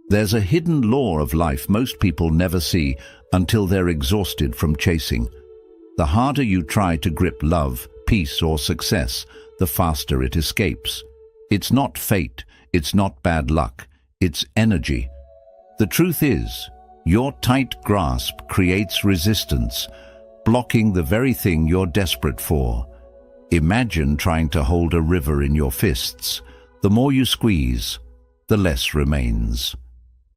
There's a hidden law of life most people never see until they're exhausted from chasing. The harder you try to grip love, peace, or success, the faster it escapes. It's not fate, it's not bad luck, it's energy. The truth is, your tight grasp creates resistance, blocking the very thing you're desperate for. Imagine trying to hold a river in your fists. The more you squeeze, the less remains.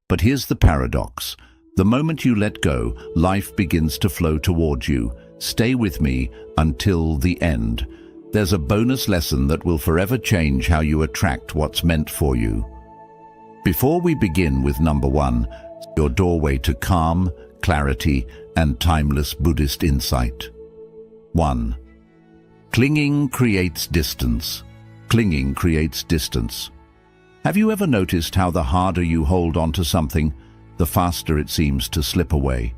But here's the paradox. The moment you let go, life begins to flow towards you. Stay with me until the end. There's a bonus lesson that will forever change how you attract what's meant for you. Before we begin with number 1, your doorway to calm, clarity, and timeless Buddhist insight. 1. Clinging creates distance. Clinging creates distance. Have you ever noticed how the harder you hold on to something, the faster it seems to slip away?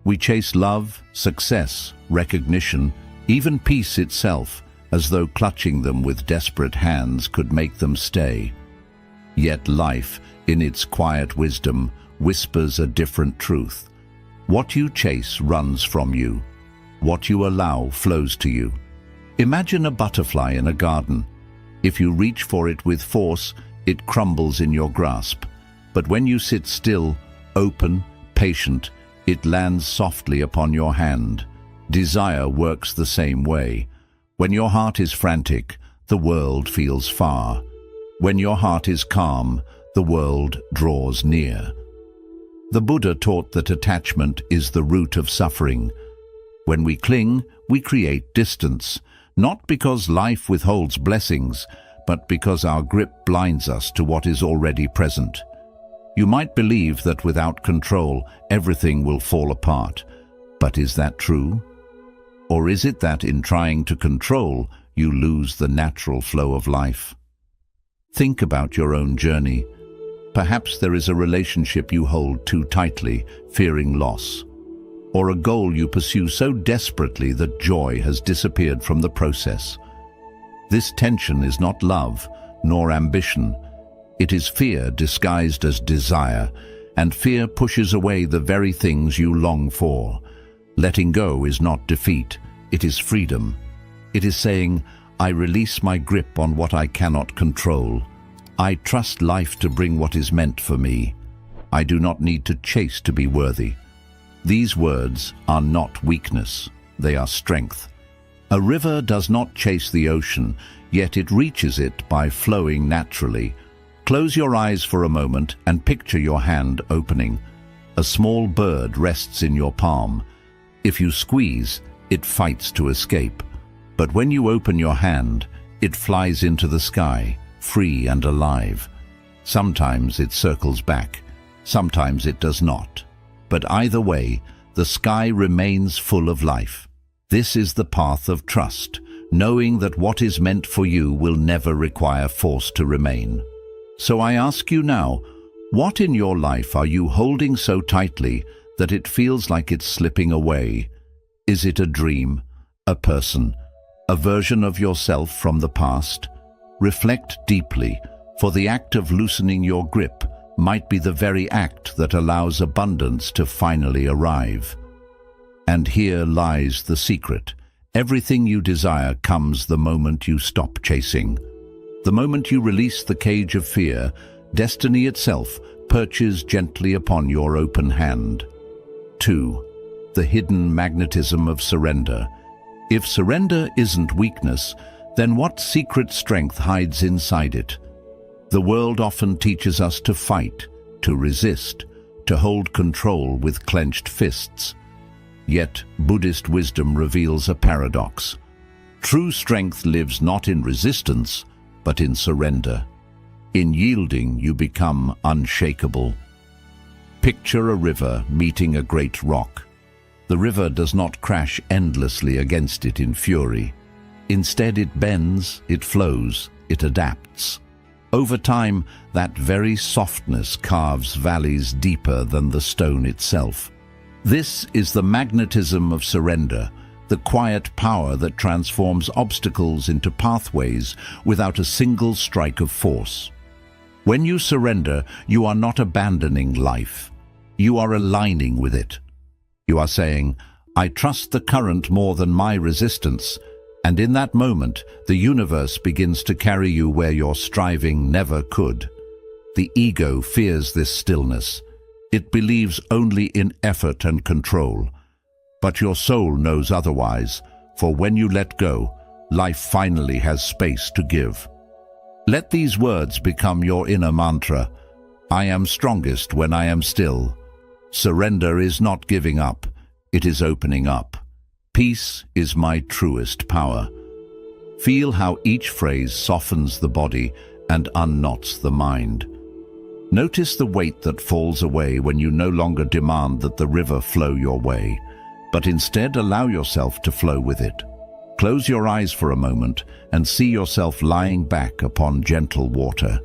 We chase love, success, recognition, even peace itself, as though clutching them with desperate hands could make them stay. Yet life, in its quiet wisdom, whispers a different truth. What you chase runs from you. What you allow flows to you. Imagine a butterfly in a garden. If you reach for it with force, it crumbles in your grasp. But when you sit still, open, patient, it lands softly upon your hand. Desire works the same way. When your heart is frantic, the world feels far. When your heart is calm, the world draws near. The Buddha taught that attachment is the root of suffering. When we cling, we create distance, not because life withholds blessings, but because our grip blinds us to what is already present. You might believe that without control, everything will fall apart. But is that true? Or is it that in trying to control, you lose the natural flow of life? Think about your own journey. Perhaps there is a relationship you hold too tightly, fearing loss. Or a goal you pursue so desperately that joy has disappeared from the process. This tension is not love, nor ambition. It is fear disguised as desire, and fear pushes away the very things you long for. Letting go is not defeat, it is freedom. It is saying, I release my grip on what I cannot control. I trust life to bring what is meant for me. I do not need to chase to be worthy. These words are not weakness, they are strength. A river does not chase the ocean, yet it reaches it by flowing naturally. Close your eyes for a moment and picture your hand opening. A small bird rests in your palm. If you squeeze, it fights to escape. But when you open your hand, it flies into the sky, free and alive. Sometimes it circles back, sometimes it does not. But either way, the sky remains full of life. This is the path of trust, knowing that what is meant for you will never require force to remain. So I ask you now, what in your life are you holding so tightly that it feels like it's slipping away? Is it a dream, a person, a version of yourself from the past? Reflect deeply, for the act of loosening your grip might be the very act that allows abundance to finally arrive. And here lies the secret. Everything you desire comes the moment you stop chasing. The moment you release the cage of fear, destiny itself perches gently upon your open hand. 2. The hidden magnetism of surrender. If surrender isn't weakness, then what secret strength hides inside it? The world often teaches us to fight, to resist, to hold control with clenched fists. Yet Buddhist wisdom reveals a paradox. True strength lives not in resistance, but in surrender. In yielding, you become unshakable. Picture a river meeting a great rock. The river does not crash endlessly against it in fury. Instead, it bends, it flows, it adapts. Over time, that very softness carves valleys deeper than the stone itself. This is the magnetism of surrender, the quiet power that transforms obstacles into pathways without a single strike of force. When you surrender, you are not abandoning life. You are aligning with it. You are saying, I trust the current more than my resistance, and in that moment, the universe begins to carry you where your striving never could. The ego fears this stillness. It believes only in effort and control. But your soul knows otherwise, for when you let go, life finally has space to give. Let these words become your inner mantra. I am strongest when I am still. Surrender is not giving up, it is opening up. Peace is my truest power. Feel how each phrase softens the body and unknots the mind. Notice the weight that falls away when you no longer demand that the river flow your way, but instead allow yourself to flow with it. Close your eyes for a moment and see yourself lying back upon gentle water.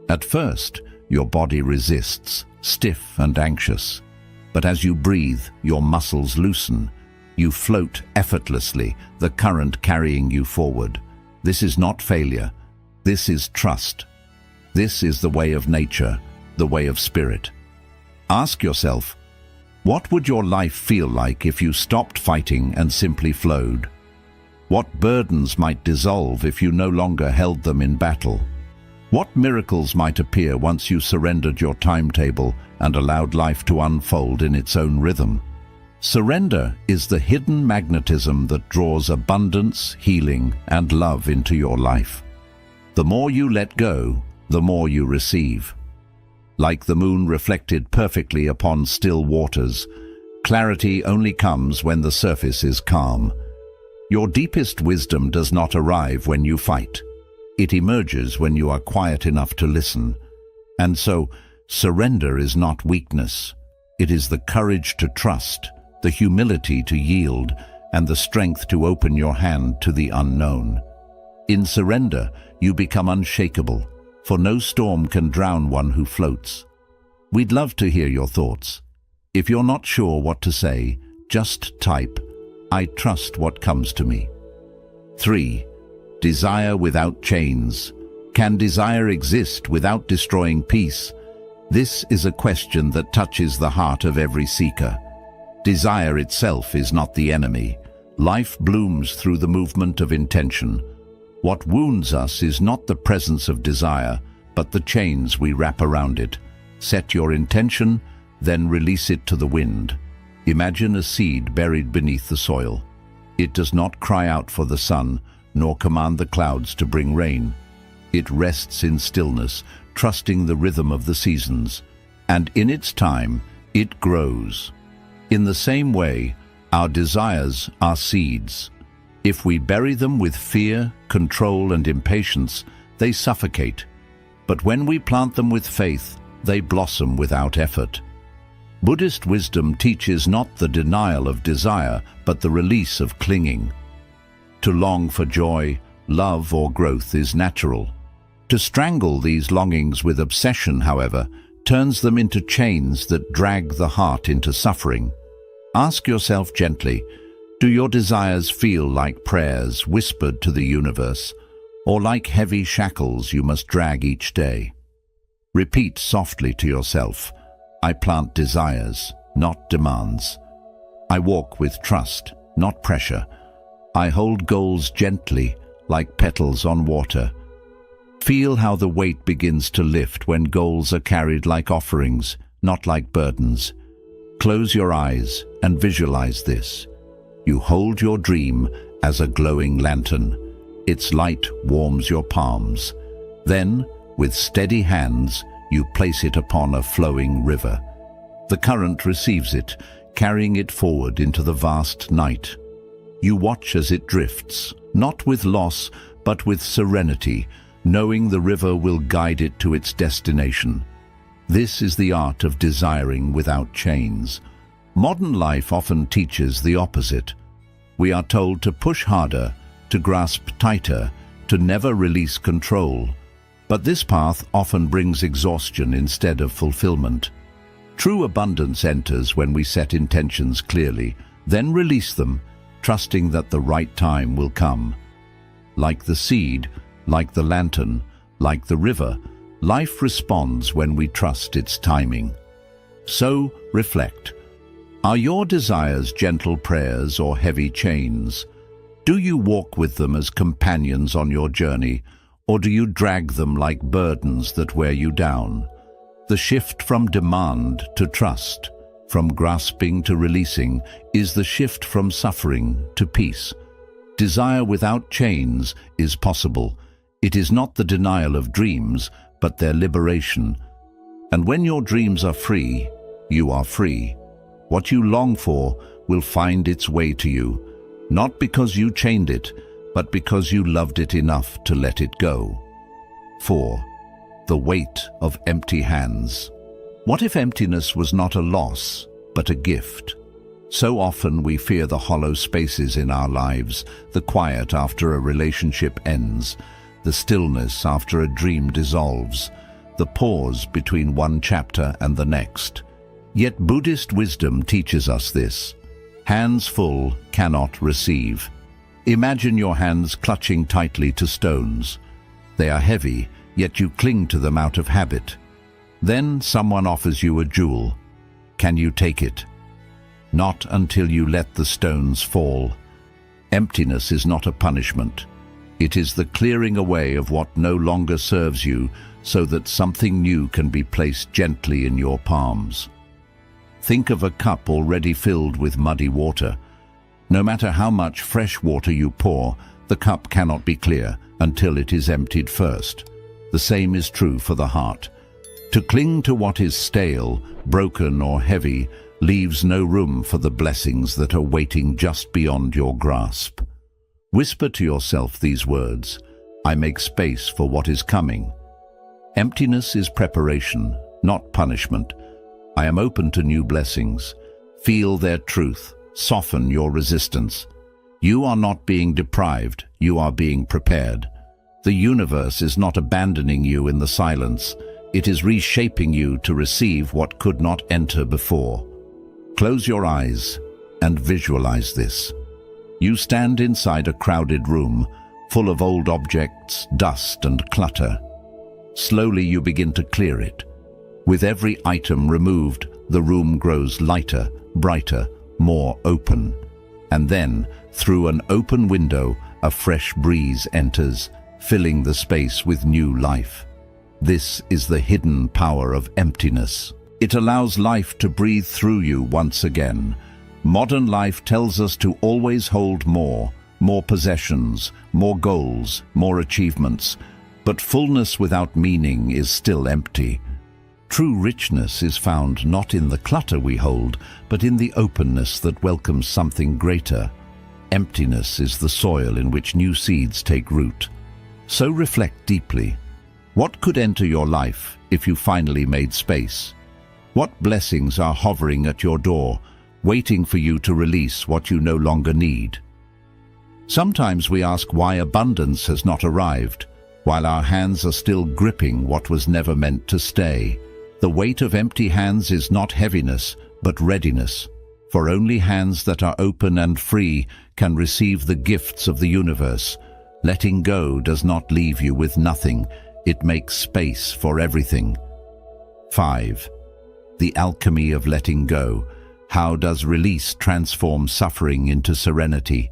At first, your body resists, stiff and anxious. But as you breathe, your muscles loosen. You float effortlessly, the current carrying you forward. This is not failure. This is trust. This is the way of nature, the way of spirit. Ask yourself, what would your life feel like if you stopped fighting and simply flowed? What burdens might dissolve if you no longer held them in battle? What miracles might appear once you surrendered your timetable and allowed life to unfold in its own rhythm? Surrender is the hidden magnetism that draws abundance, healing, and love into your life. The more you let go, the more you receive. Like the moon reflected perfectly upon still waters, clarity only comes when the surface is calm. Your deepest wisdom does not arrive when you fight. It emerges when you are quiet enough to listen. And so, surrender is not weakness. It is the courage to trust, the humility to yield, and the strength to open your hand to the unknown. In surrender, you become unshakable, for no storm can drown one who floats. We'd love to hear your thoughts. If you're not sure what to say, just type, I trust what comes to me. 3. Desire without chains. Can desire exist without destroying peace? This is a question that touches the heart of every seeker. Desire itself is not the enemy. Life blooms through the movement of intention. What wounds us is not the presence of desire, but the chains we wrap around it. Set your intention, then release it to the wind. Imagine a seed buried beneath the soil. It does not cry out for the sun, nor command the clouds to bring rain. It rests in stillness, trusting the rhythm of the seasons. And in its time, it grows. In the same way, our desires are seeds. If we bury them with fear, control, and impatience, they suffocate. But when we plant them with faith, they blossom without effort. Buddhist wisdom teaches not the denial of desire, but the release of clinging. To long for joy, love, or growth is natural. To strangle these longings with obsession, however, turns them into chains that drag the heart into suffering. Ask yourself gently, do your desires feel like prayers whispered to the universe, or like heavy shackles you must drag each day? Repeat softly to yourself, I plant desires, not demands. I walk with trust, not pressure. I hold goals gently, like petals on water. Feel how the weight begins to lift when goals are carried like offerings, not like burdens. Close your eyes and visualize this. You hold your dream as a glowing lantern. Its light warms your palms. Then, with steady hands, you place it upon a flowing river. The current receives it, carrying it forward into the vast night. You watch as it drifts, not with loss, but with serenity, knowing the river will guide it to its destination. This is the art of desiring without chains. Modern life often teaches the opposite. We are told to push harder, to grasp tighter, to never release control. But this path often brings exhaustion instead of fulfillment. True abundance enters when we set intentions clearly, then release them, trusting that the right time will come. Like the seed, like the lantern, like the river, Life responds when we trust its timing. So, reflect. Are your desires gentle prayers or heavy chains? Do you walk with them as companions on your journey, or do you drag them like burdens that wear you down? The shift from demand to trust, from grasping to releasing, is the shift from suffering to peace. Desire without chains is possible. It is not the denial of dreams, but their liberation. And when your dreams are free, you are free. What you long for will find its way to you, not because you chained it, but because you loved it enough to let it go. 4. The weight of empty hands. What if emptiness was not a loss, but a gift? So often we fear the hollow spaces in our lives, the quiet after a relationship ends, the stillness after a dream dissolves, the pause between one chapter and the next. Yet Buddhist wisdom teaches us this. Hands full cannot receive. Imagine your hands clutching tightly to stones. They are heavy, yet you cling to them out of habit. Then someone offers you a jewel. Can you take it? Not until you let the stones fall. Emptiness is not a punishment. It is the clearing away of what no longer serves you so that something new can be placed gently in your palms. Think of a cup already filled with muddy water. No matter how much fresh water you pour, the cup cannot be clear until it is emptied first. The same is true for the heart. To cling to what is stale, broken or heavy leaves no room for the blessings that are waiting just beyond your grasp. Whisper to yourself these words: I make space for what is coming. Emptiness is preparation, not punishment. I am open to new blessings. Feel their truth. Soften your resistance. You are not being deprived, you are being prepared. The universe is not abandoning you in the silence. It is reshaping you to receive what could not enter before. Close your eyes and visualize this. You stand inside a crowded room, full of old objects, dust and clutter. Slowly you begin to clear it. With every item removed, the room grows lighter, brighter, more open. And then, through an open window, a fresh breeze enters, filling the space with new life. This is the hidden power of emptiness. It allows life to breathe through you once again. Modern life tells us to always hold more possessions, more goals, more achievements. But fullness without meaning is still empty. True richness is found not in the clutter we hold, but in the openness that welcomes something greater. Emptiness is the soil in which new seeds take root. So reflect deeply. What could enter your life if you finally made space? What blessings are hovering at your door, waiting for you to release what you no longer need? Sometimes we ask why abundance has not arrived, while our hands are still gripping what was never meant to stay. The weight of empty hands is not heaviness, but readiness. For only hands that are open and free can receive the gifts of the universe. Letting go does not leave you with nothing. It makes space for everything. 5. The alchemy of letting go. How does release transform suffering into serenity?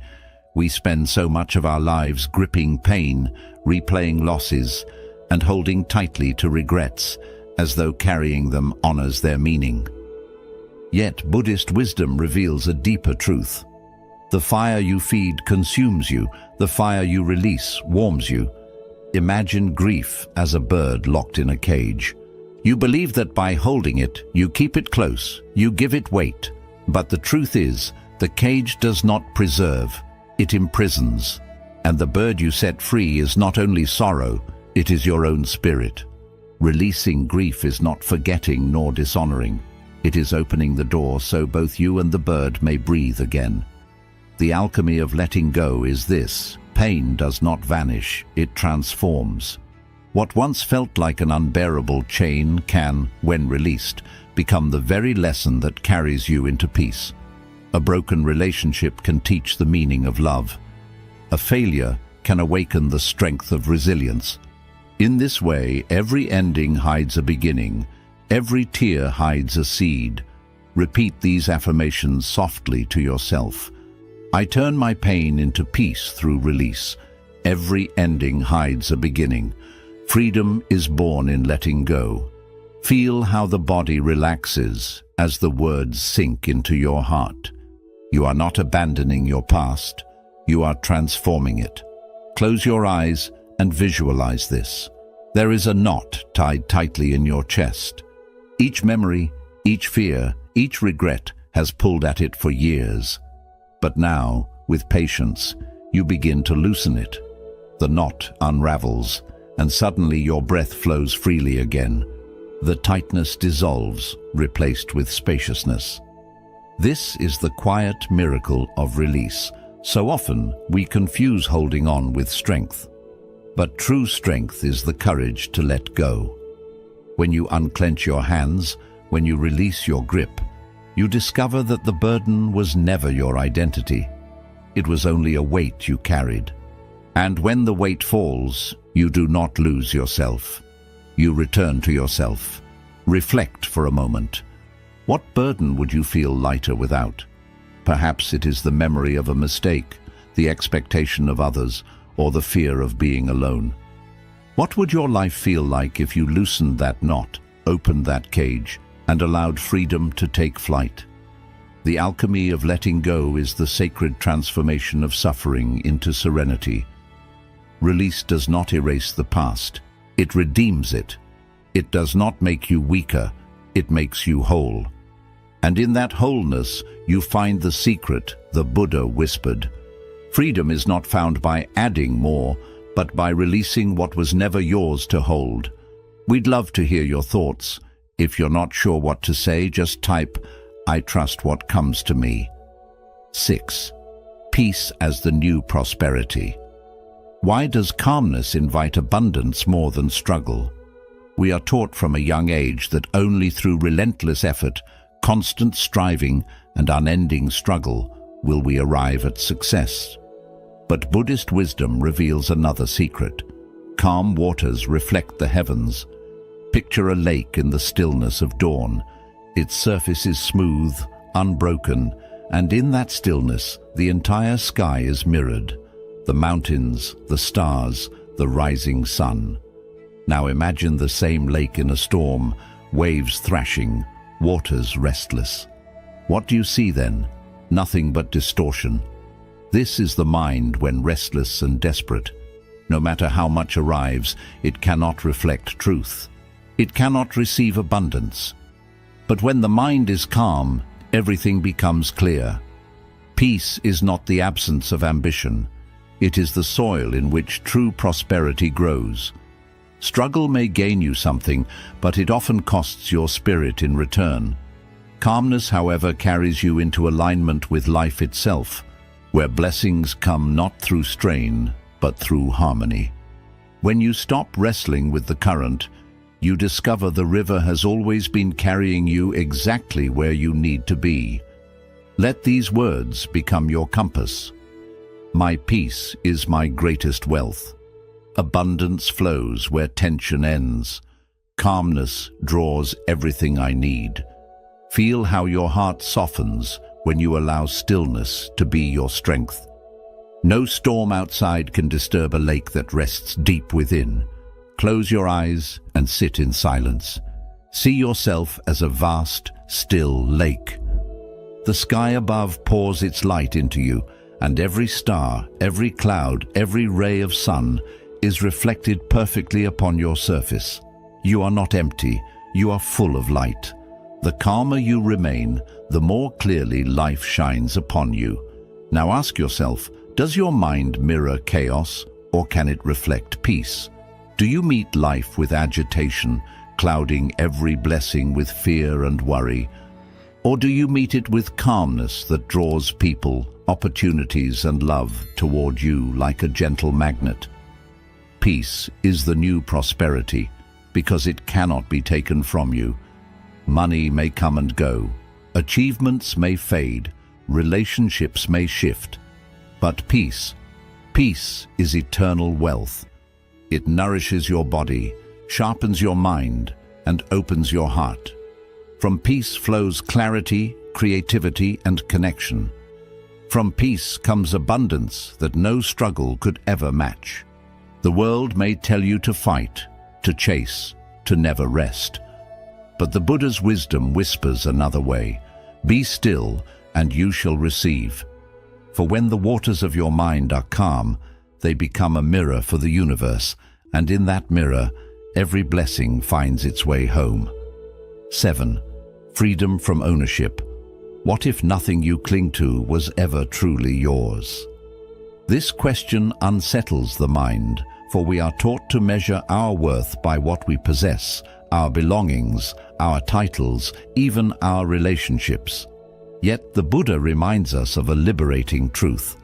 We spend so much of our lives gripping pain, replaying losses, and holding tightly to regrets, as though carrying them honors their meaning. Yet Buddhist wisdom reveals a deeper truth. The fire you feed consumes you, the fire you release warms you. Imagine grief as a bird locked in a cage. You believe that by holding it, you keep it close, you give it weight. But the truth is, the cage does not preserve, it imprisons. And the bird you set free is not only sorrow, it is your own spirit. Releasing grief is not forgetting nor dishonoring. It is opening the door so both you and the bird may breathe again. The alchemy of letting go is this: pain does not vanish, it transforms. What once felt like an unbearable chain can, when released, become the very lesson that carries you into peace. A broken relationship can teach the meaning of love. A failure can awaken the strength of resilience. In this way, every ending hides a beginning, every tear hides a seed. Repeat these affirmations softly to yourself. I turn my pain into peace through release. Every ending hides a beginning. Freedom is born in letting go. Feel how the body relaxes as the words sink into your heart. You are not abandoning your past, you are transforming it. Close your eyes and visualize this. There is a knot tied tightly in your chest. Each memory, each fear, each regret has pulled at it for years. But now, with patience, you begin to loosen it. The knot unravels, and suddenly your breath flows freely again. The tightness dissolves, replaced with spaciousness. This is the quiet miracle of release. So often, we confuse holding on with strength. But true strength is the courage to let go. When you unclench your hands, when you release your grip, you discover that the burden was never your identity. It was only a weight you carried. And when the weight falls, you do not lose yourself. You return to yourself. Reflect for a moment. What burden would you feel lighter without? Perhaps it is the memory of a mistake, the expectation of others, or the fear of being alone. What would your life feel like if you loosened that knot, opened that cage, and allowed freedom to take flight? The alchemy of letting go is the sacred transformation of suffering into serenity. Release does not erase the past, it redeems it. It does not make you weaker, it makes you whole. And in that wholeness, you find the secret the Buddha whispered. Freedom is not found by adding more, but by releasing what was never yours to hold. We'd love to hear your thoughts. If you're not sure what to say, just type, "I trust what comes to me." 6. Peace as the new prosperity. Why does calmness invite abundance more than struggle? We are taught from a young age that only through relentless effort, constant striving, and unending struggle will we arrive at success. But Buddhist wisdom reveals another secret. Calm waters reflect the heavens. Picture a lake in the stillness of dawn. Its surface is smooth, unbroken, and in that stillness, the entire sky is mirrored. The mountains, the stars, the rising sun. Now imagine the same lake in a storm, waves thrashing, waters restless. What do you see then? Nothing but distortion. This is the mind when restless and desperate. No matter how much arrives, it cannot reflect truth. It cannot receive abundance. But when the mind is calm, everything becomes clear. Peace is not the absence of ambition. It is the soil in which true prosperity grows. Struggle may gain you something, but it often costs your spirit in return. Calmness, however, carries you into alignment with life itself, where blessings come not through strain, but through harmony. When you stop wrestling with the current, you discover the river has always been carrying you exactly where you need to be. Let these words become your compass. My peace is my greatest wealth. Abundance flows where tension ends. Calmness draws everything I need. Feel how your heart softens when you allow stillness to be your strength. No storm outside can disturb a lake that rests deep within. Close your eyes and sit in silence. See yourself as a vast, still lake. The sky above pours its light into you, and every star, every cloud, every ray of sun is reflected perfectly upon your surface. You are not empty, you are full of light. The calmer you remain, the more clearly life shines upon you. Now ask yourself, does your mind mirror chaos, or can it reflect peace? Do you meet life with agitation, clouding every blessing with fear and worry? Or do you meet it with calmness that draws people, opportunities, and love toward you like a gentle magnet? Peace is the new prosperity, because it cannot be taken from you. Money may come and go, achievements may fade, relationships may shift, but peace is eternal wealth. It nourishes your body, sharpens your mind, and opens your heart. From peace flows clarity, creativity, and connection. From peace comes abundance that no struggle could ever match. The world may tell you to fight, to chase, to never rest. But the Buddha's wisdom whispers another way. Be still, and you shall receive. For when the waters of your mind are calm, they become a mirror for the universe, and in that mirror, every blessing finds its way home. 7. Freedom from ownership. What if nothing you cling to was ever truly yours? This question unsettles the mind, for we are taught to measure our worth by what we possess, our belongings, our titles, even our relationships. Yet the Buddha reminds us of a liberating truth.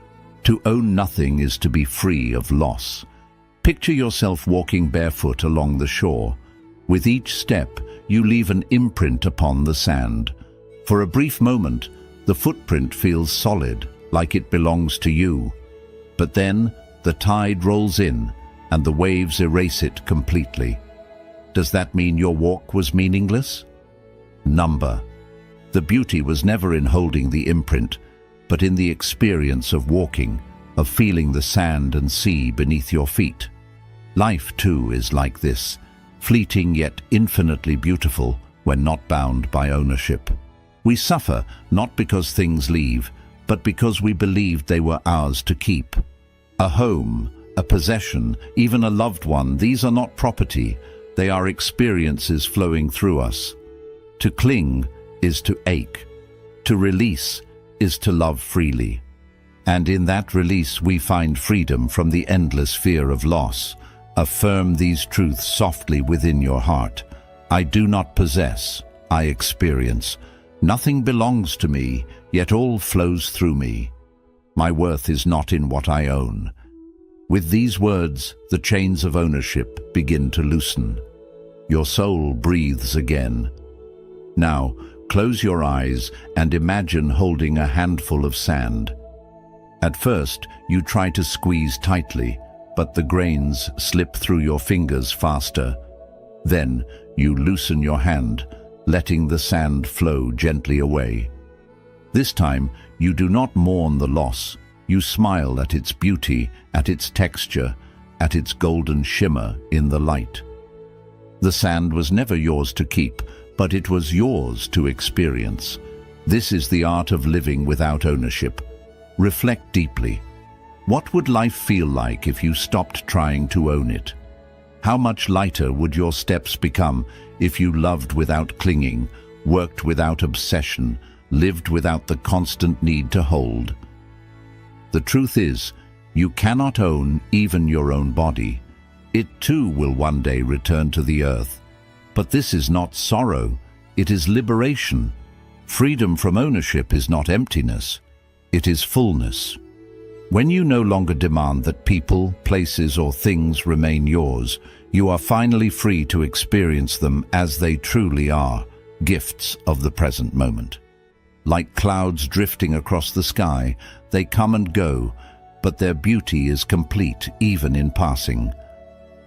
To own nothing is to be free of loss. Picture yourself walking barefoot along the shore. With each step, you leave an imprint upon the sand. For a brief moment, the footprint feels solid, like it belongs to you. But then, the tide rolls in, and the waves erase it completely. Does that mean your walk was meaningless? Number. The beauty was never in holding the imprint, but in the experience of walking, of feeling the sand and sea beneath your feet. Life, too, is like this, fleeting yet infinitely beautiful when not bound by ownership. We suffer not because things leave, but because we believed they were ours to keep. A home, a possession, even a loved one, these are not property, they are experiences flowing through us. To cling is to ache. To release is to love freely. And in that release we find freedom from the endless fear of loss. Affirm these truths softly within your heart. I do not possess, I experience. Nothing belongs to me, yet all flows through me. My worth is not in what I own. With these words, the chains of ownership begin to loosen. Your soul breathes again. Now, close your eyes and imagine holding a handful of sand. At first, you try to squeeze tightly, but the grains slip through your fingers faster. Then, you loosen your hand, letting the sand flow gently away. This time, you do not mourn the loss. You smile at its beauty, at its texture, at its golden shimmer in the light. The sand was never yours to keep, but it was yours to experience. This is the art of living without ownership. Reflect deeply. What would life feel like if you stopped trying to own it? How much lighter would your steps become if you loved without clinging, worked without obsession, lived without the constant need to hold? The truth is, you cannot own even your own body. It too will one day return to the earth. But this is not sorrow, it is liberation. Freedom from ownership is not emptiness, it is fullness. When you no longer demand that people, places, or things remain yours, you are finally free to experience them as they truly are, gifts of the present moment. Like clouds drifting across the sky, they come and go, but their beauty is complete even in passing.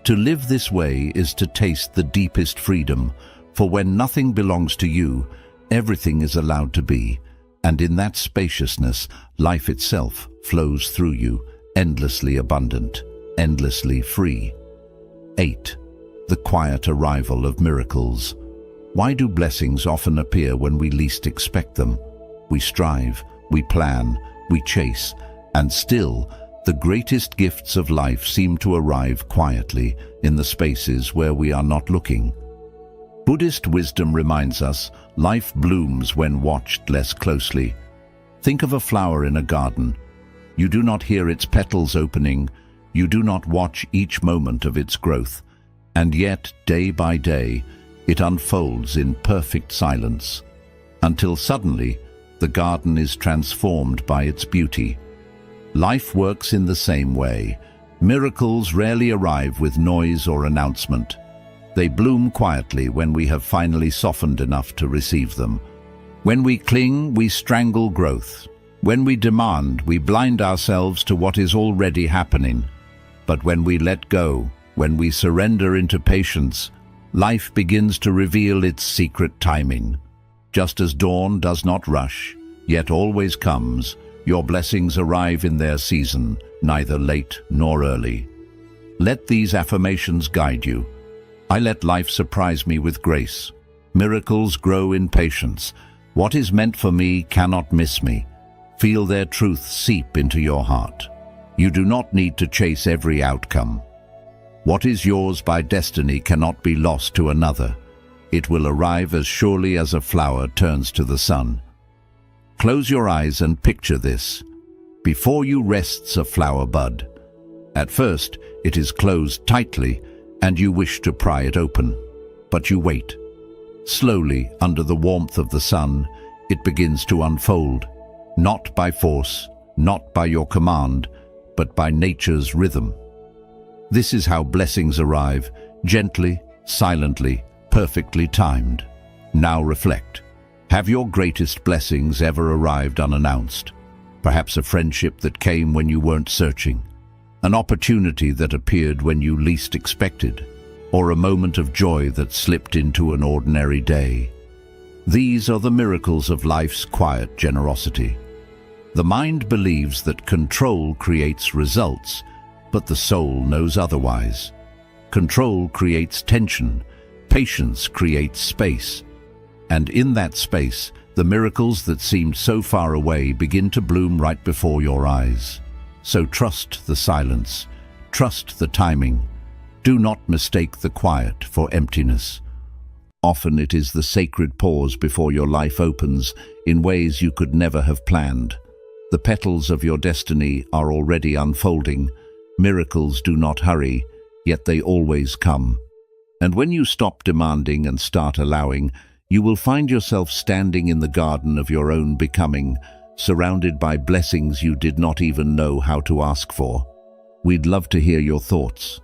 To live this way is to taste the deepest freedom, for when nothing belongs to you, everything is allowed to be, and in that spaciousness, life itself flows through you, endlessly abundant, endlessly free. 8. The quiet arrival of miracles. Why do blessings often appear when we least expect them? We strive, we plan, we chase, and still, the greatest gifts of life seem to arrive quietly in the spaces where we are not looking. Buddhist wisdom reminds us, life blooms when watched less closely. Think of a flower in a garden. You do not hear its petals opening, you do not watch each moment of its growth, and yet, day by day, it unfolds in perfect silence, until suddenly, the garden is transformed by its beauty. Life works in the same way. Miracles rarely arrive with noise or announcement. They bloom quietly when we have finally softened enough to receive them. When we cling, we strangle growth. When we demand, we blind ourselves to what is already happening. But when we let go, When we surrender into patience, life begins to reveal its secret timing. Just as dawn does not rush, yet always comes, your blessings arrive in their season, neither late nor early. Let these affirmations guide you. I let life surprise me with grace. Miracles grow in patience. What is meant for me cannot miss me. Feel their truth seep into your heart. You do not need to chase every outcome. What is yours by destiny cannot be lost to another. It will arrive as surely as a flower turns to the sun. Close your eyes and picture this. Before you rests a flower bud. At first, it is closed tightly, and you wish to pry it open. But you wait. Slowly, under the warmth of the sun, it begins to unfold, not by force, not by your command, but by nature's rhythm. This is how blessings arrive, gently, silently, perfectly timed. Now reflect. Have your greatest blessings ever arrived unannounced? Perhaps a friendship that came when you weren't searching, an opportunity that appeared when you least expected, or a moment of joy that slipped into an ordinary day. These are the miracles of life's quiet generosity. The mind believes that control creates results, but the soul knows otherwise. Control creates tension, patience creates space, and in that space, the miracles that seemed so far away begin to bloom right before your eyes. So trust the silence, trust the timing. Do not mistake the quiet for emptiness. Often it is the sacred pause before your life opens in ways you could never have planned. The petals of your destiny are already unfolding. Miracles do not hurry, yet they always come. And when you stop demanding and start allowing, you will find yourself standing in the garden of your own becoming, surrounded by blessings you did not even know how to ask for. We'd love to hear your thoughts.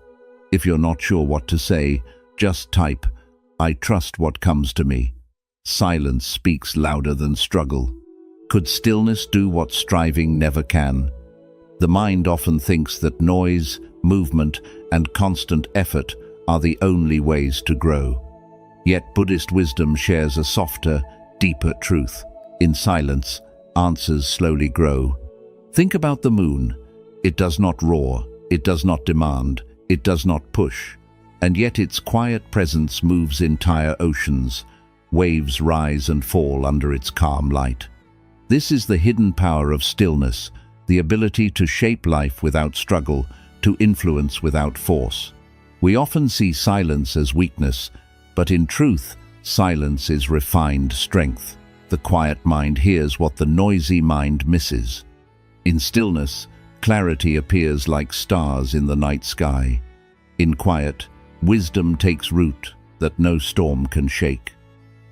If you're not sure what to say, just type, "I trust what comes to me." Silence speaks louder than struggle. Could stillness do what striving never can? The mind often thinks that noise, movement, and constant effort are the only ways to grow. Yet Buddhist wisdom shares a softer, deeper truth. In silence, answers slowly grow. Think about the moon. It does not roar, it does not demand, it does not push. And yet its quiet presence moves entire oceans. Waves rise and fall under its calm light. This is the hidden power of stillness, the ability to shape life without struggle, to influence without force. We often see silence as weakness, but in truth, silence is refined strength. The quiet mind hears what the noisy mind misses. In stillness, clarity appears like stars in the night sky. In quiet, wisdom takes root that no storm can shake.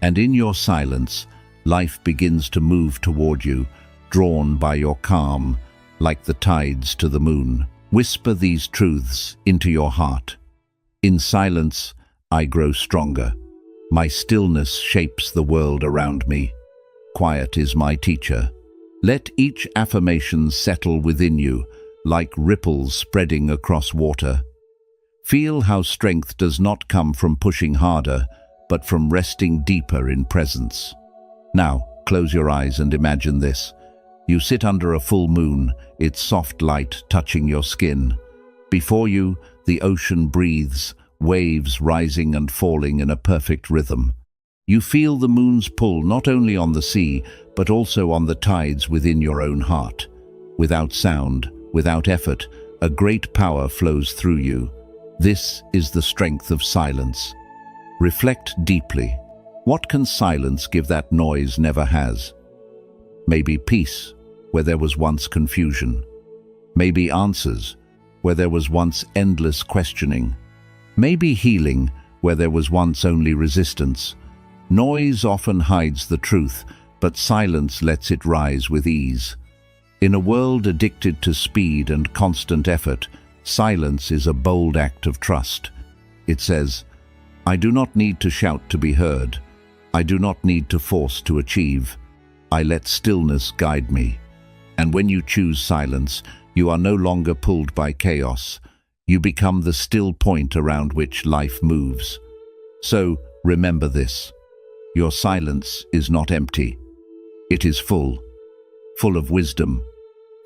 And in your silence, life begins to move toward you, drawn by your calm, like the tides to the moon. Whisper these truths into your heart. In silence, I grow stronger. My stillness shapes the world around me. Quiet is my teacher. Let each affirmation settle within you, like ripples spreading across water. Feel how strength does not come from pushing harder, but from resting deeper in presence. Now, close your eyes and imagine this. You sit under a full moon, its soft light touching your skin. Before you, the ocean breathes, waves rising and falling in a perfect rhythm. You feel the moon's pull not only on the sea, but also on the tides within your own heart. Without sound, without effort, a great power flows through you. This is the strength of silence. Reflect deeply. What can silence give that noise never has? Maybe peace, where there was once confusion. Maybe answers, where there was once endless questioning. Maybe healing, where there was once only resistance. Noise often hides the truth, but silence lets it rise with ease. In a world addicted to speed and constant effort, silence is a bold act of trust. It says, "I do not need to shout to be heard. I do not need to force to achieve. I let stillness guide me." And when you choose silence, you are no longer pulled by chaos. You become the still point around which life moves. So, remember this. Your silence is not empty. It is full of wisdom,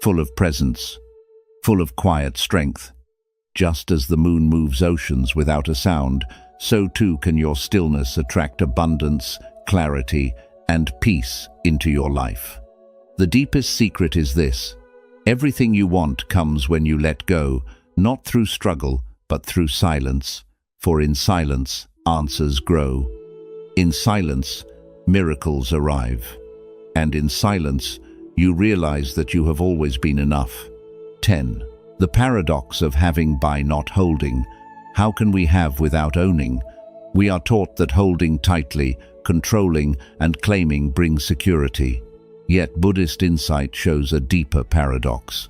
full of presence, full of quiet strength. Just as the moon moves oceans without a sound, so too can your stillness attract abundance, clarity, and peace into your life. The deepest secret is this: everything you want comes when you let go, not through struggle, but through silence. For in silence, answers grow. In silence, miracles arrive. And in silence, you realize that you have always been enough. 10. The paradox of having by not holding. How can we have without owning? We are taught that holding tightly, controlling, and claiming brings security. Yet Buddhist insight shows a deeper paradox.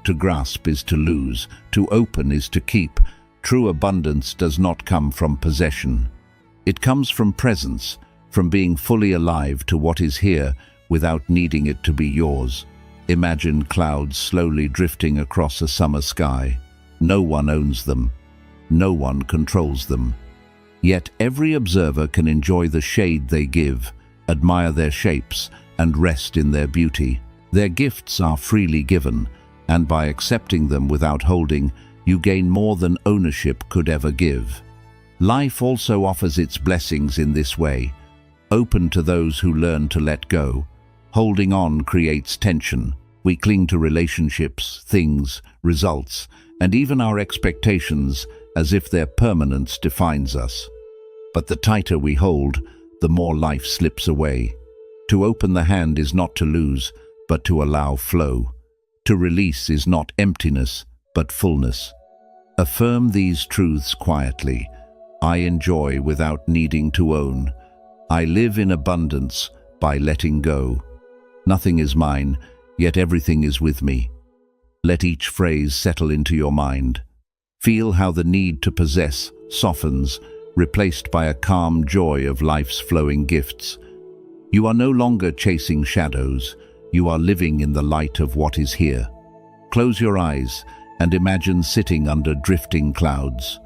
To grasp is to lose, to open is to keep. True abundance does not come from possession. It comes from presence, from being fully alive to what is here without needing it to be yours. Imagine clouds slowly drifting across a summer sky. No one owns them. No one controls them. Yet every observer can enjoy the shade they give, admire their shapes, and rest in their beauty. Their gifts are freely given, and by accepting them without holding, you gain more than ownership could ever give. Life also offers its blessings in this way, open to those who learn to let go. Holding on creates tension. We cling to relationships, things, results, and even our expectations as if their permanence defines us. But the tighter we hold, the more life slips away. To open the hand is not to lose, but to allow flow. To release is not emptiness, but fullness. Affirm these truths quietly. I enjoy without needing to own. I live in abundance by letting go. Nothing is mine, yet everything is with me. Let each phrase settle into your mind. Feel how the need to possess softens, replaced by a calm joy of life's flowing gifts. You are no longer chasing shadows. You are living in the light of what is here. Close your eyes and imagine sitting under drifting clouds.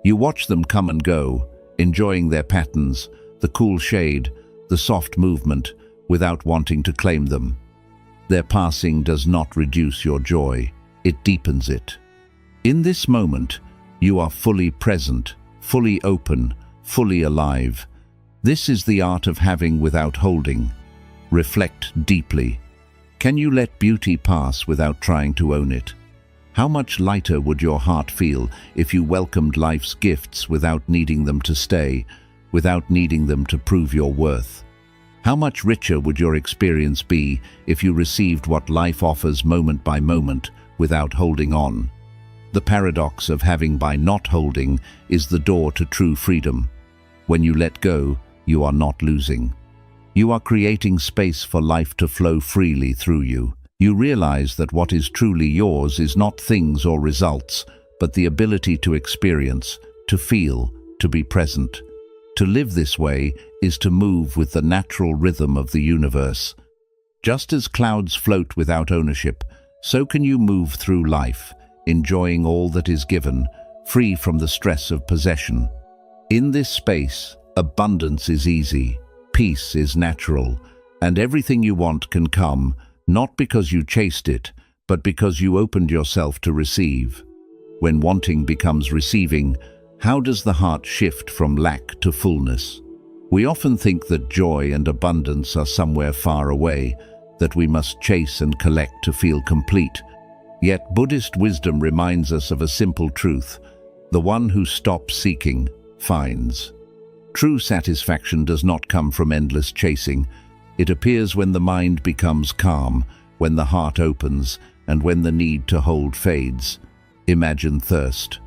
You watch them come and go, enjoying their patterns, the cool shade, the soft movement, without wanting to claim them. Their passing does not reduce your joy, it deepens it. In this moment, you are fully present, fully open, fully alive. This is the art of having without holding. Reflect deeply. Can you let beauty pass without trying to own it? How much lighter would your heart feel if you welcomed life's gifts without needing them to stay, without needing them to prove your worth? How much richer would your experience be if you received what life offers moment by moment without holding on? The paradox of having by not holding is the door to true freedom. When you let go, you are not losing. You are creating space for life to flow freely through you. You realize that what is truly yours is not things or results, but the ability to experience, to feel, to be present. To live this way is to move with the natural rhythm of the universe. Just as clouds float without ownership, so can you move through life, enjoying all that is given, free from the stress of possession. In this space, abundance is easy, peace is natural, and everything you want can come, not because you chased it, but because you opened yourself to receive. When wanting becomes receiving, how does the heart shift from lack to fullness? We often think that joy and abundance are somewhere far away, that we must chase and collect to feel complete. Yet Buddhist wisdom reminds us of a simple truth: the one who stops seeking finds. True satisfaction does not come from endless chasing. It appears when the mind becomes calm, when the heart opens, and when the need to hold fades. Imagine thirst.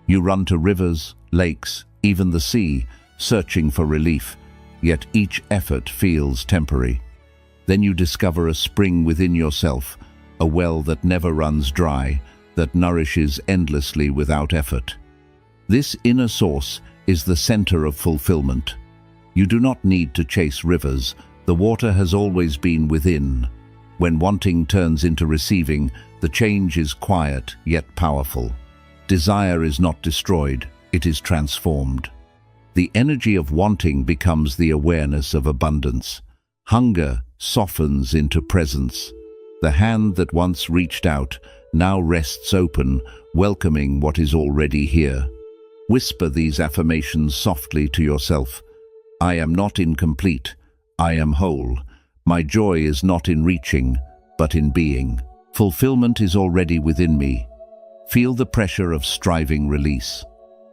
You run to rivers, lakes, even the sea, searching for relief, yet each effort feels temporary. Then you discover a spring within yourself, a well that never runs dry, that nourishes endlessly without effort. This inner source is the center of fulfillment. You do not need to chase rivers. The water has always been within. When wanting turns into receiving, the change is quiet yet powerful. Desire is not destroyed, it is transformed. The energy of wanting becomes the awareness of abundance. Hunger softens into presence. The hand that once reached out now rests open, welcoming what is already here. Whisper these affirmations softly to yourself. I am not incomplete, I am whole. My joy is not in reaching, but in being. Fulfillment is already within me. Feel the pressure of striving release.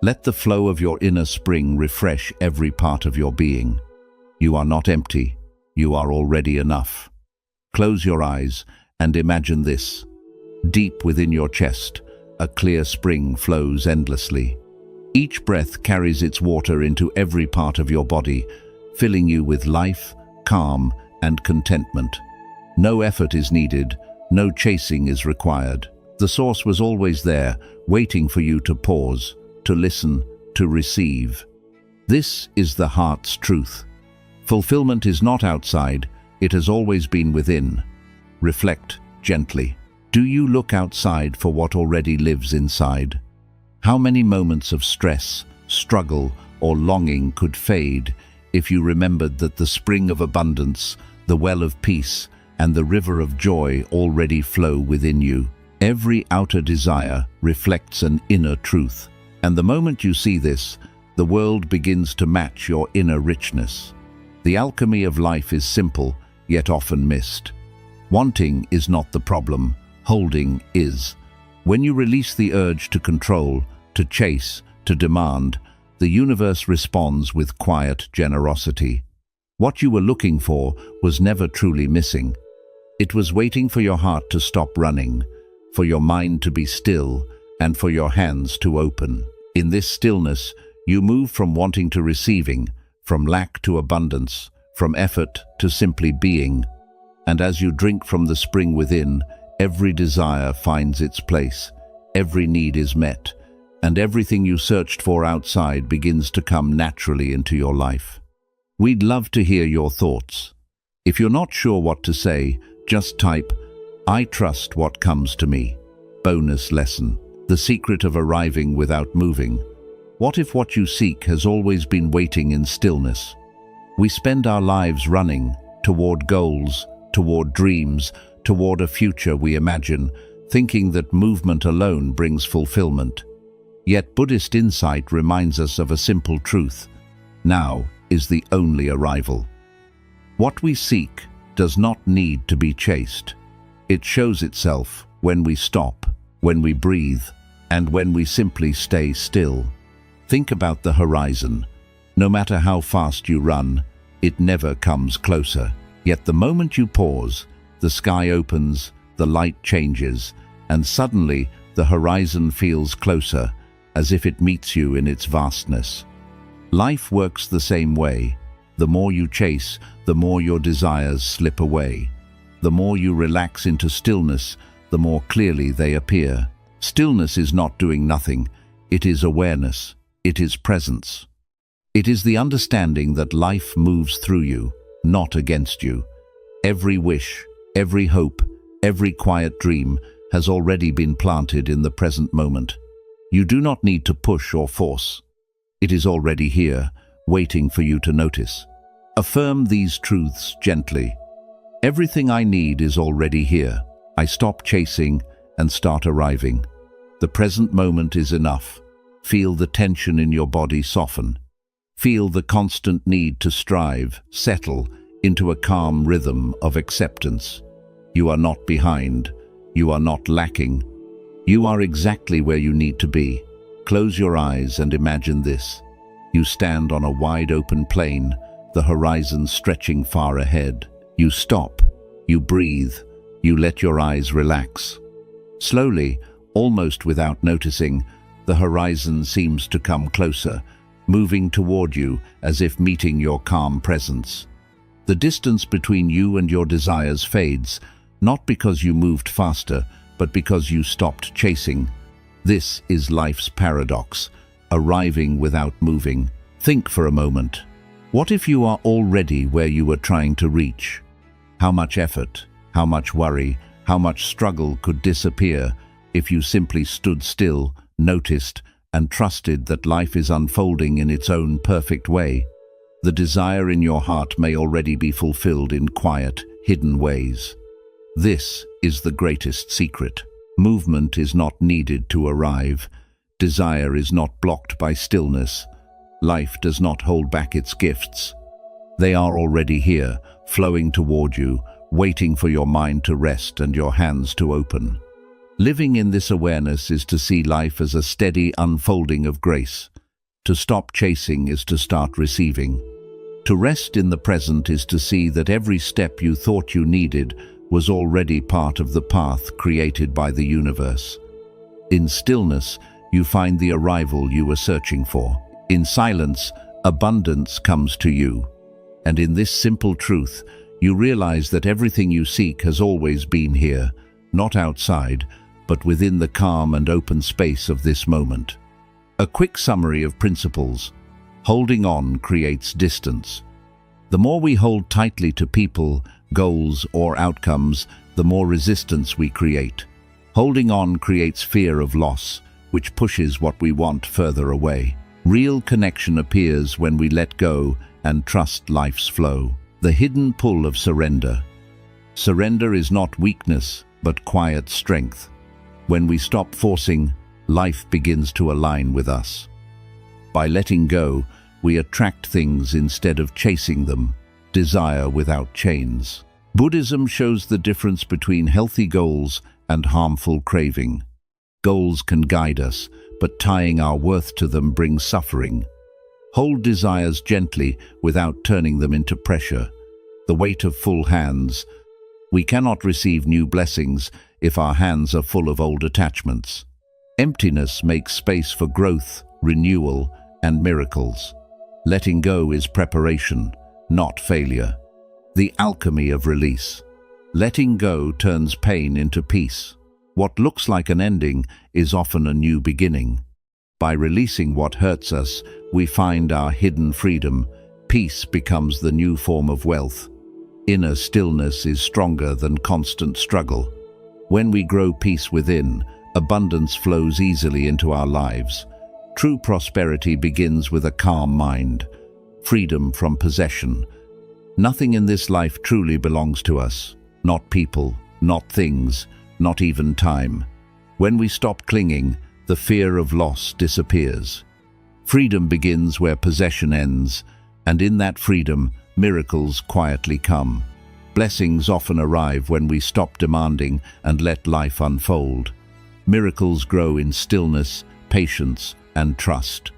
Let the flow of your inner spring refresh every part of your being. You are not empty, you are already enough. Close your eyes and imagine this. Deep within your chest, a clear spring flows endlessly. Each breath carries its water into every part of your body, filling you with life, calm, and contentment. No effort is needed, no chasing is required. The source was always there, waiting for you to pause, to listen, to receive. This is the heart's truth. Fulfillment is not outside, it has always been within. Reflect gently. Do you look outside for what already lives inside? How many moments of stress, struggle, or longing could fade if you remembered that the spring of abundance, the well of peace, and the river of joy already flow within you? Every outer desire reflects an inner truth. And the moment you see this, the world begins to match your inner richness. The alchemy of life is simple, yet often missed. Wanting is not the problem, holding is. When you release the urge to control, to chase, to demand, the universe responds with quiet generosity. What you were looking for was never truly missing. It was waiting for your heart to stop running, for your mind to be still, and for your hands to open. In this stillness, you move from wanting to receiving, from lack to abundance, from effort to simply being. And as you drink from the spring within, every desire finds its place, every need is met, and everything you searched for outside begins to come naturally into your life. We'd love to hear your thoughts. If you're not sure what to say, just type, I trust what comes to me. Bonus lesson. The secret of arriving without moving. What if what you seek has always been waiting in stillness? We spend our lives running toward goals, toward dreams, toward a future we imagine, thinking that movement alone brings fulfillment. Yet Buddhist insight reminds us of a simple truth. Now is the only arrival. What we seek does not need to be chased. It shows itself when we stop, when we breathe, and when we simply stay still. Think about the horizon. No matter how fast you run, it never comes closer. Yet the moment you pause, the sky opens, the light changes, and suddenly the horizon feels closer, as if it meets you in its vastness. Life works the same way. The more you chase, the more your desires slip away. The more you relax into stillness, the more clearly they appear. Stillness is not doing nothing. It is awareness. It is presence. It is the understanding that life moves through you, not against you. Every wish, every hope, every quiet dream has already been planted in the present moment. You do not need to push or force. It is already here, waiting for you to notice. Affirm these truths gently. Everything I need is already here. I stop chasing and start arriving. The present moment is enough. Feel the tension in your body soften. Feel the constant need to strive, settle into a calm rhythm of acceptance. You are not behind. You are not lacking. You are exactly where you need to be. Close your eyes and imagine this. You stand on a wide open plain, the horizon stretching far ahead. You stop. You breathe. You let your eyes relax. Slowly, almost without noticing, the horizon seems to come closer, moving toward you as if meeting your calm presence. The distance between you and your desires fades, not because you moved faster, but because you stopped chasing. This is life's paradox, arriving without moving. Think for a moment. What if you are already where you were trying to reach? How much effort, how much worry, how much struggle could disappear if you simply stood still, noticed, and trusted that life is unfolding in its own perfect way. The desire in your heart may already be fulfilled in quiet, hidden ways. This is the greatest secret. Movement is not needed to arrive. Desire is not blocked by stillness. Life does not hold back its gifts. They are already here, flowing toward you, waiting for your mind to rest and your hands to open. Living in this awareness is to see life as a steady unfolding of grace. To stop chasing is to start receiving. To rest in the present is to see that every step you thought you needed was already part of the path created by the universe. In stillness, you find the arrival you were searching for. In silence, abundance comes to you. And in this simple truth, you realize that everything you seek has always been here, not outside, but within the calm and open space of this moment. A quick summary of principles. Holding on creates distance. The more we hold tightly to people, goals, or outcomes, the more resistance we create. Holding on creates fear of loss, which pushes what we want further away. Real connection appears when we let go and trust life's flow. The hidden pull of surrender. Surrender is not weakness, but quiet strength. When we stop forcing, life begins to align with us. By letting go, we attract things instead of chasing them, desire without chains. Buddhism shows the difference between healthy goals and harmful craving. Goals can guide us, but tying our worth to them brings suffering. Hold desires gently without turning them into pressure. The weight of full hands. We cannot receive new blessings if our hands are full of old attachments. Emptiness makes space for growth, renewal, and miracles. Letting go is preparation, not failure. The alchemy of release. Letting go turns pain into peace. What looks like an ending is often a new beginning. By releasing what hurts us, we find our hidden freedom. Peace becomes the new form of wealth. Inner stillness is stronger than constant struggle. When we grow peace within, abundance flows easily into our lives. True prosperity begins with a calm mind, freedom from possession. Nothing in this life truly belongs to us. Not people, not things, not even time. When we stop clinging, the fear of loss disappears. Freedom begins where possession ends, and in that freedom, miracles quietly come. Blessings often arrive when we stop demanding and let life unfold. Miracles grow in stillness, patience, and trust.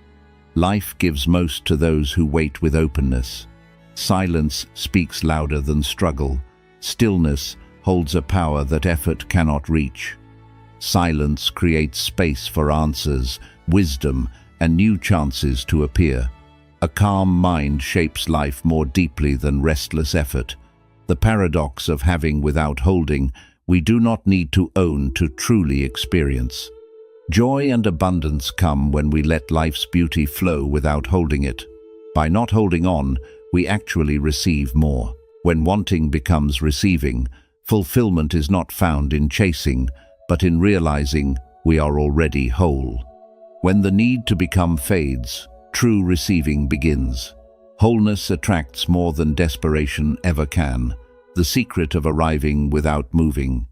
Life gives most to those who wait with openness. Silence speaks louder than struggle. Stillness holds a power that effort cannot reach. Silence creates space for answers, wisdom, and new chances to appear. A calm mind shapes life more deeply than restless effort. The paradox of having without holding, we do not need to own to truly experience. Joy and abundance come when we let life's beauty flow without holding it. By not holding on, we actually receive more. When wanting becomes receiving, fulfillment is not found in chasing, but in realizing we are already whole. When the need to become fades, true receiving begins. Wholeness attracts more than desperation ever can. The secret of arriving without moving.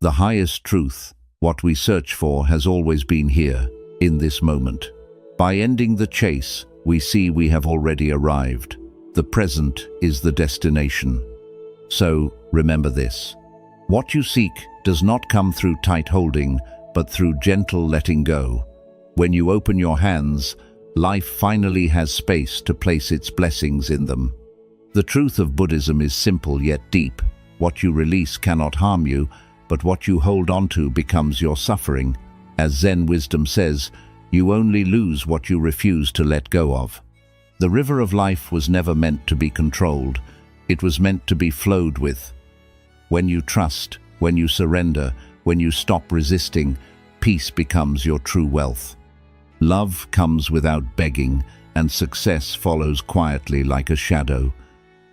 The highest truth, what we search for, has always been here, in this moment. By ending the chase, we see we have already arrived. The present is the destination. So, remember this. What you seek does not come through tight holding, but through gentle letting go. When you open your hands, life finally has space to place its blessings in them. The truth of Buddhism is simple yet deep. What you release cannot harm you, but what you hold onto becomes your suffering. As Zen wisdom says, you only lose what you refuse to let go of. The river of life was never meant to be controlled. It was meant to be flowed with. When you trust, when you surrender, when you stop resisting, peace becomes your true wealth. Love comes without begging, and success follows quietly like a shadow.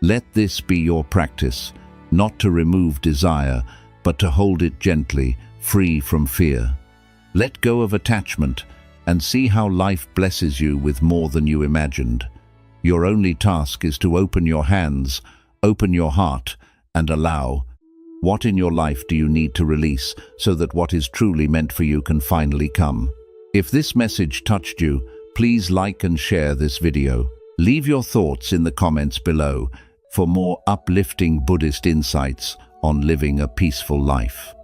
Let this be your practice, not to remove desire, but to hold it gently, free from fear. Let go of attachment and see how life blesses you with more than you imagined. Your only task is to open your hands, open your heart, and allow. What in your life do you need to release so that what is truly meant for you can finally come? If this message touched you, please like and share this video. Leave your thoughts in the comments below for more uplifting Buddhist insights on living a peaceful life.